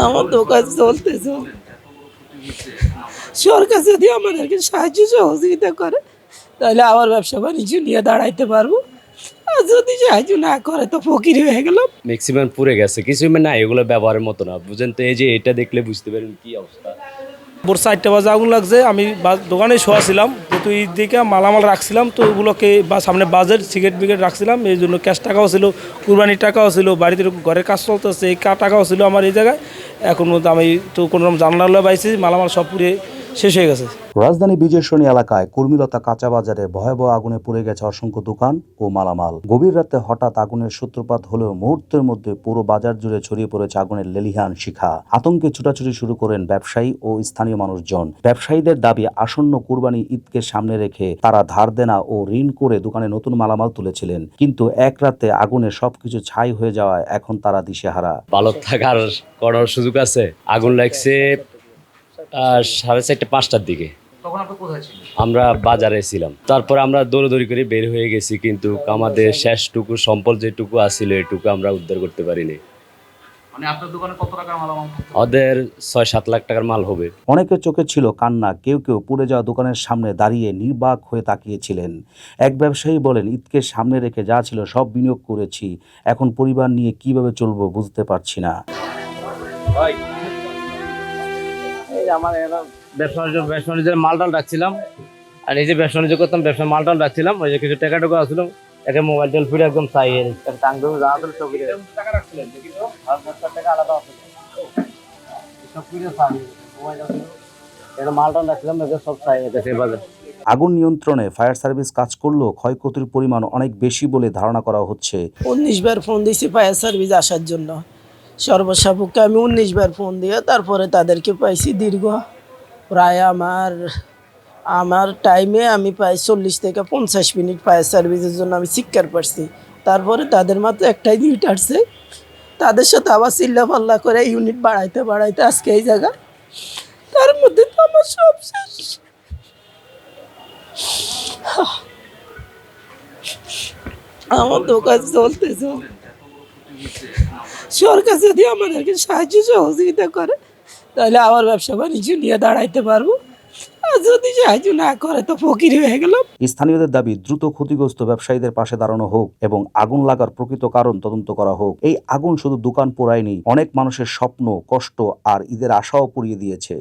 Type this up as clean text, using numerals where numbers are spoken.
আমার দোকান চলতেছে, সরকার যদি আমাদেরকে সাহায্য সহযোগিতা করে তাহলে আবার ব্যবসা বাণিজ্য নিয়ে দাঁড়াইতে পারবো। আর যদি সাহায্য না করে তো ফকির হয়ে গেলাম। ম্যাক্সিমাম পুড়ে গেছে, কিছু না, এগুলো ব্যবহারের মতো না, বুঝেন তো। এই যে এটা দেখলে বুঝতে পারেন কি অবস্থা। ভোর 4টা বাজে আগুন লাগছে। আমি দোকানে শোয়া ছিলাম, যেহেতু ঈদ দিকে মালামাল রাখছিলাম, তো ওগুলোকে বা সামনে বাজেট সিগারেট বিগেট রাখছিলাম, এই জন্য ক্যাশ টাকাও ছিল, কুরবানির টাকাও ছিল, বাড়িতে ঘরের কাজ চলতেছে, এই টাকাও ছিল আমার এই জায়গায়। এখন মতো আমি তো কোনোরকম জানলা পাইছি, মালামাল সব পুড়ে শেষ হয়ে গেছে। রাজধানী বিজয়সরণী এলাকায় কর্মীলতা কাঁচা বাজারে ভয়াবহ আগুনে পুড়ে গেছে অসংখ্য দোকান ও মালামাল। গভীর রাতে হঠাৎ আগুনের সূত্রপাত হলেও মুহূর্তের মধ্যে পুরো বাজার জুড়ে ছড়িয়ে পড়েছে আগুনের লেলিহান শিখা। আতঙ্কে ছুটাছুটি শুরু করেন ব্যবসায়ী ও স্থানীয় মানুষজন। ব্যবসায়ীদের দাবি, আসন্ন কুরবানি ঈদকে সামনে রেখে তারা ধার দেনা ও ঋণ করে দোকানে নতুন মালামাল তুলেছিলেন, কিন্তু এক রাতে আগুনে সবকিছু ছাই হয়ে যাওয়ায় এখন তারা দিশেহারা। ভালো থাকার করার সুযোগ আছে। আগুন লাগছে 4:30-5টার দিকে। আমরা বাজারে ছিলাম, তারপর আমরা দৌড়াদৌড়ি করে বের হয়ে গেছি, কিন্তু আমাদের শেষটুকু সম্পদ যেটুকু আছিল এটুকু আমরা উদ্ধার করতে পারিনি। ওদের 6-7 লাখ টাকার মাল হবে। অনেকের চোখে ছিল কান্না, কেউ কেউ পুড়ে যাওয়া দোকানের সামনে দাঁড়িয়ে নির্বাক হয়ে তাকিয়েছিলেন। এক ব্যবসায়ী বলেন, ঈদকে সামনে রেখে যা ছিল সব বিনিয়োগ করেছি, এখন পরিবার নিয়ে কিভাবে চলবো বুঝতে পারছি না। আমার ব্যবসা বাণিজ্যের মালটাল রাখছিলাম, আর এই যে ব্যবসা বাণিজ্য করতাম, ব্যবসা মালটাল রাখছিলাম, ওই যে কিছু টাকা টুকু আসছিল, একটা মোবাইল টেল ফিরে একদম চাই মালটাল রাখছিলাম, সব চাই বাজার। আগুন নিয়ন্ত্রণে ফায়ার সার্ভিস কাজ করলেও ক্ষয়ক্ষতির পরিমাণ অনেক বেশি বলে ধারণা করা হচ্ছে। 19 বার ফোন দিয়েছি ফায়ার সার্ভিস আসার জন্য। সর্বসাপেক্ষে আমি 19 বার ফোন দিয়ে তারপরে তাদেরকে পাইছি। দীর্ঘ প্রায় আমার টাইমে আমি প্রায় 40 থেকে 50 মিনিট ফায়ার সার্ভিসের জন্য আমি চিৎকার পারছি। তারপরে তাদের মাত্র একটাই ইউনিট আসছে, তাদের সাথে আবার চিল্লাপাল্লা করে ইউনিট বাড়াইতে আজকে এই জায়গায়। তার মধ্যে তো আমার সব শেষ। আমার দোকান চলতেছে, সরকার যদি আমাদেরকে সাহায্য সহযোগিতা করে তাহলে আবার ব্যবসা বাণিজ্য নিয়ে দাঁড়াইতে পারবো। আর যদি সাহায্য না করে তো ফকির হয়ে গেলাম। স্থানীয়দের দাবি, দ্রুত ক্ষতিগ্রস্ত ব্যবসায়ীদের পাশে দাঁড়ানো হোক এবং আগুন লাগার প্রকৃত কারণ তদন্ত করা হোক। এই আগুন শুধু দোকান পোড়ায়নি, অনেক মানুষের স্বপ্ন, কষ্ট আর ঈদের আশাও পুড়িয়ে দিয়েছে।